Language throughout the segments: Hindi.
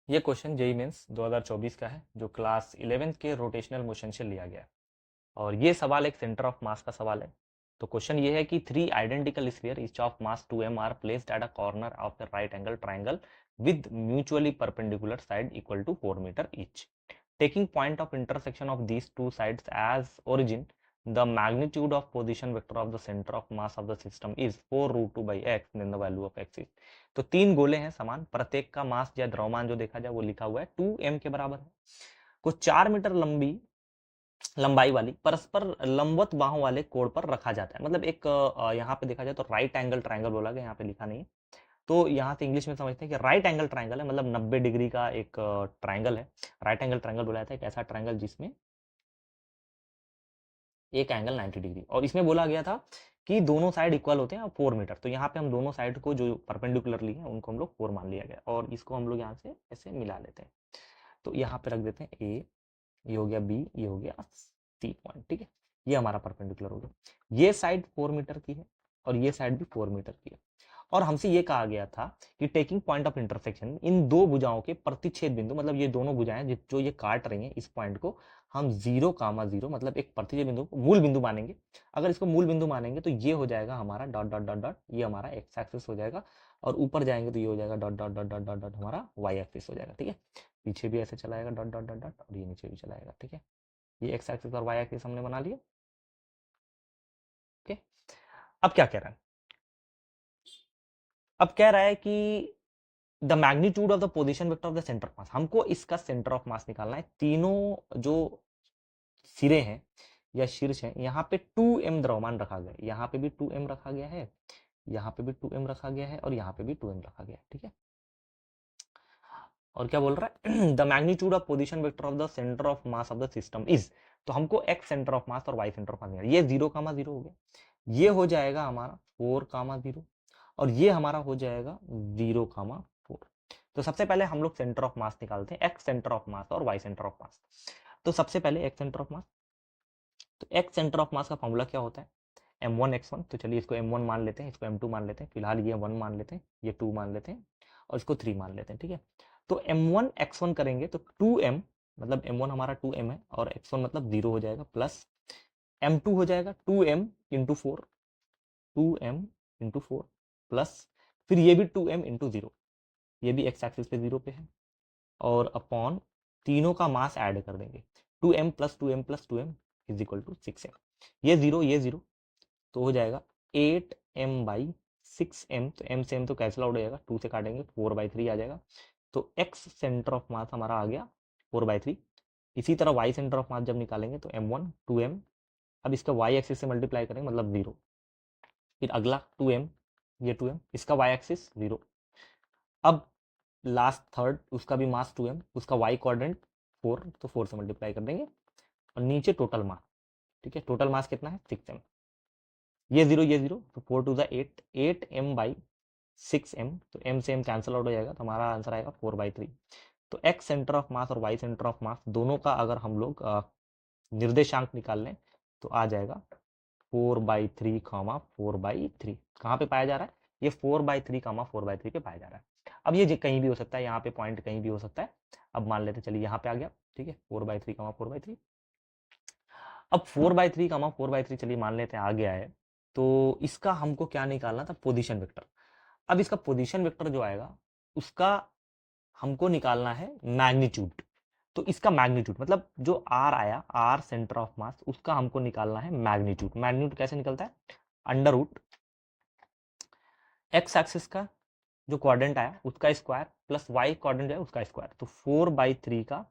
ये क्वेश्चन जेई मेंस 2024 का है जो क्लास 11th के रोटेशनल मोशन से लिया गया है और ये सवाल एक सेंटर ऑफ मास का सवाल है। तो क्वेश्चन ये है कि three identical sphere each of mass 2m are placed at a corner of the right angle triangle with mutually perpendicular side equal to 4 metre each. Taking point of intersection of these two sides as origin, the magnitude of position vector of the center of mass of the system is 4 root 2 by x, then the value of x is। तो तीन गोले हैं समान, प्रत्येक का मास या द्रव्यमान जो देखा जाए वो लिखा हुआ है 2m के बराबर है। को 4 मीटर लंबाई वाली परस्पर लंबवत बाहों वाले कोण पर रखा जाता है। मतलब एक यहाँ पे देखा जाए तो राइट एंगल ट्राइंगल बोला गया, यहाँ पे लिखा नहीं है। तो यहाँ से इंग्लिश में समझते हैं कि राइट एंगल ट्राइंगल है, मतलब 90 डिग्री का एक ट्राइंगल है। राइट एंगल ट्राइंगल बोला जाता है एक ऐसा ट्राइंगल जिसमें एक एंगल 90 डिग्री, और इसमें बोला गया था कि दोनों साइड इक्वल होते हैं 4 मीटर। तो यहाँ पे हम दोनों साइड को जो परपेंडिकुलरली है उनको हम लोग 4 मान लिया गया और इसको हम लोग यहाँ से ऐसे मिला लेते हैं। तो यहाँ पे रख देते हैं ए, ये हो गया बी, ये हो गया सी पॉइंट। ठीक है, ये हमारा परपेंडिकुलर हो गया। ये साइड 4 मीटर की है और ये साइड भी 4 मीटर की है। और हमसे ये कहा गया था कि टेकिंग पॉइंट ऑफ इंटरसेक्शन, इन दो भुजाओं के प्रतिच्छेद बिंदु, मतलब ये दोनों भुजाएं जो ये काट रही हैं इस पॉइंट को, हम 0,0 मतलब एक प्रतिच्छेद बिंदु को मूल बिंदु मानेंगे। अगर इसको मूल बिंदु मानेंगे तो ये हो जाएगा हमारा डॉट डॉट डॉट डॉट, ये हमारा एक्स एक्सिस हो जाएगा, और ऊपर जाएंगे तो ये हो जाएगा dot dot dot dot dot dot हमारा वाई एक्सिस हो जाएगा। ठीक है, पीछे भी ऐसे चलाएगा डॉट डॉट डॉट डॉट, और ये नीचे भी चलाएगा। ठीक है, ये एक्स एक्सिस और वाई एक्सिस हमने बना लिया। ओके, अब क्या कह रहा है? अब कह रहा है कि the magnitude of the position vector of the centre of mass, हमको इसका सेंटर ऑफ मास निकालना है। तीनों जो सिरे हैं या शीर्ष हैं, यहाँ पे 2m द्रव्यमान रखा गया है, यहाँ पे भी 2m रखा गया है, यहाँ पे भी 2m रखा गया है, और यहाँ पे भी 2m रखा गया है। ठीक है, और क्या बोल रहा है? The magnitude of position vector of the centre of mass of the system is, तो हमको x सेंटर ऑफ मास और y सेंटर ऑफ मास, ये 0,0 हो गया, ये हो जाएगा हमारा 4,0, और ये हमारा हो जाएगा 0,4। तो सबसे पहले हम लोग सेंटर ऑफ मास निकालते हैं, x सेंटर ऑफ मास और y सेंटर ऑफ मास। तो सबसे पहले x सेंटर ऑफ मास, तो x सेंटर ऑफ मास का फॉर्मूला क्या होता है? m1x1। तो चलिए इसको m1 मान लेते हैं, इसको m2 मान लेते हैं, फिलहाल ये 1 मान लेते हैं, ये 2 मान लेते हैं, और इसको 3 मान लेते हैं। ठीक है, तो m1x1 करेंगे तो 2m, मतलब m1 हमारा 2m है और x1 मतलब 0 हो जाएगा, प्लस m2 हो जाएगा 2m into 4, 2m into 4, plus फिर ये भी 2m इंटू 0, ये भी x एक्सिस पे 0 पे है, और अपॉन तीनों का मास ऐड कर देंगे, 2m plus 2m plus 2m is equal to 6m। ये 0 ये 0, तो हो जाएगा 8m बाई 6m, तो m से m तो कैंसिल आउट हो जाएगा, 2 से काटेंगे 4/3 आ जाएगा। तो x सेंटर ऑफ मास हमारा आ गया 4/3। इसी तरह y सेंटर ऑफ मास जब निकालेंगे तो m1 2m, अब इसका y एक्सिस से मल्टीप्लाई करेंगे मतलब 0, फिर अगला 2m, ये 2m, इसका y एक्सिस 0, अब लास्ट थर्ड उसका भी मास 2m, उसका y क्वाड्रेंट 4, तो 4 से मल्टीप्लाई कर देंगे, और नीचे टोटल मास। ठीक है, टोटल मास कितना है 6m, ये 0 ये 0, तो 4 to the 8, 8m by 6m, तो m से m कैंसिल आउट हो जाएगा, तो हमारा आंसर आएगा 4/3। तो x सेंटर ऑफ मास और y सेंटर ऑफ मास दोनों का अगर हम लोग निर्देशांक निकाल लें तो आ जाएगा 4/3 4/3। कहाँ पे पाया जा रहा है? ये 4/3 4/3 पे पाया जा रहा है। अब ये कहीं भी हो सकता है, यहाँ पे पॉइंट कहीं भी हो सकता है। अब मान लेते चलिए यहाँ पे आ गया। ठीक है, 4/3 4/3। अब 4/3 4/3 चलिए मान लेते हैं आ गया है, तो इसका हमको क्या निकालना था? Position vector. अब इसका पोजीशन वेक्टर जो आएगा उसका हमको निकालना है मैग्नीट्यूड। तो इसका मैग्नीट्यूड मतलब जो आर आया, आर सेंटर ऑफ मास, उसका हमको निकालना है मैग्नीट्यूड। मैग्नीट्यूड कैसे निकलता है? अंडर रूट एक्स एक्सिस का जो क्वाड्रेंट आया उसका स्क्वायर प्लस वाई क्वाड्रेंट है उसका स्क्वायर, तो 4/3 का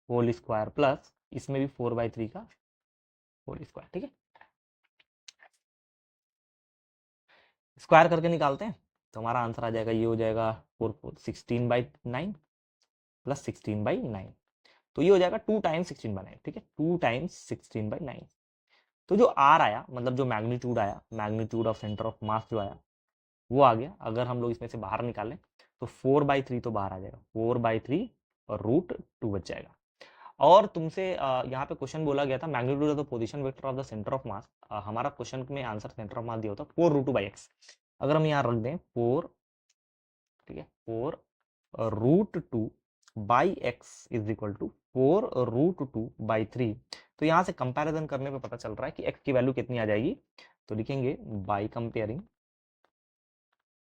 होल स्क्वायर प्लस इसमें भी 4/3 का होल स्क्वायर। ठीक है, स्क्वायर करके निकालते हैं तो हमारा आंसर आ जाएगा, ये हो जाएगा 16/9 प्लस 16/9, तो ये हो जाएगा 2 टाइम्स 16/9। ठीक है, 2 टाइम्स 16/9। तो जो आर आया, मतलब जो मैग्नीट्यूड आया, magnitude of centre of mass जो आया वो आ गया। अगर हम लोग इसमें से बाहर निकालें तो 4/3 तो बाहर आ जाएगा, 4/3 और √2 बच जाएगा। और तुमसे यहाँ पे क्वेश्चन बोला गया था magnitude of the position vector of the centre of mass. हमारा क्वेश्चन में आंसर सेंटर ऑफ मास दिया होता 4√2/x। अगर हम यहाँ रख दें 4, ठीक है, 4 √2 by x is equal to 4√2/3। तो यहाँ से कंपैरिजन करने पे पता चल रहा है कि एक्स की वैल्यू कितनी आ जाएगी। तो लिखेंगे बाई कंपेयरिंग,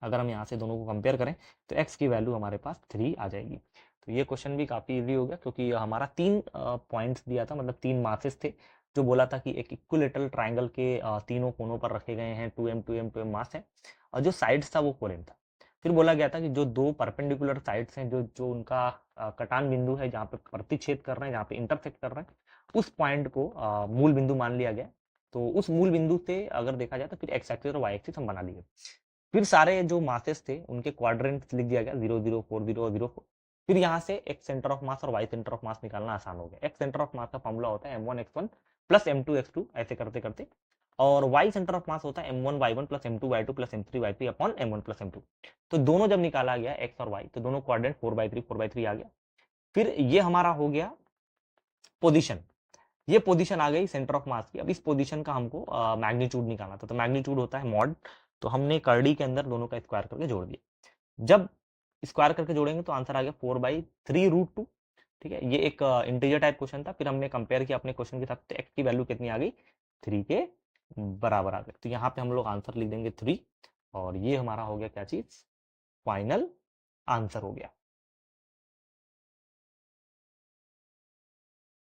अगर हम यहाँ से दोनों को कंपेयर करें तो एक्स की वैल्यू हमारे पास 3 आ जाएगी। तो ये क्वेश्चन भी काफ़ी इजी हो गया, क्योंकि हमारा 3 पॉइंट्स दिया था, मतलब 3 मासेस थे, जो बोला था कि एक इक्विलेटरल ट्राइंगल के तीनों कोनों पर रखे गए हैं, 2m 2m 2m मास है, और जो साइड्स था वो 4m था। फिर बोला गया था कि जो दो परपेंडिकुलर साइड्स हैं, जो जो उनका कटान बिंदु है, जहाँ पे प्रतिच्छेद कर रहे हैं, जहाँ पे इंटरसेक्ट कर रहे हैं, उस पॉइंट को मूल बिंदु मान लिया गया। तो उस मूल बिंदु से अगर देखा जाए तो फिर एक्स एक्सिस और वाई एक्सिस हम बना लिए। फिर सारे जो मासेस थे उनके क्वाड्रेंट्स लिख दिया गया, 0 0 4 0 और 0 4। फिर यहाँ से एक्स सेंटर ऑफ मास और वाई सेंटर ऑफ मास निकालना आसान हो गया। एक्स सेंटर ऑफ मास का फॉर्मूला होता है m1 x1 plus m2 x2, ऐसे करते करते, और वाई सेंटर ऑफ मास होता है m1 y1 plus m2 y2 plus m3 y3 upon m1 plus m2। तो दोनों जब निकाला गया एक्स और वाई, तो दोनों क्वाड्रेंट 4/3 आ गया। फिर ये हमारा हो गया पोजिशन, ये पोजीशन आ गई सेंटर ऑफ मास की। अब इस पोजीशन का हमको मैग्नीट्यूड निकालना था, तो मैग्नीट्यूड होता है मॉड। तो हमने कर्डी के अंदर दोनों का स्क्वायर करके जोड़ दिया। जब स्क्वायर करके जोड़ेंगे तो आंसर आ गया 4/3√2। ठीक है, ये एक इंटीजर टाइप क्वेश्चन था। फिर हमने कंपेयर किया अपने क्वेश्चन के साथ, तो एक्स की वैल्यू कितनी आ गई, 3 के बराबर आ गई। तो यहाँ पे हम लोग आंसर लिख देंगे 3, और ये हमारा हो गया क्या चीज, फाइनल आंसर हो गया।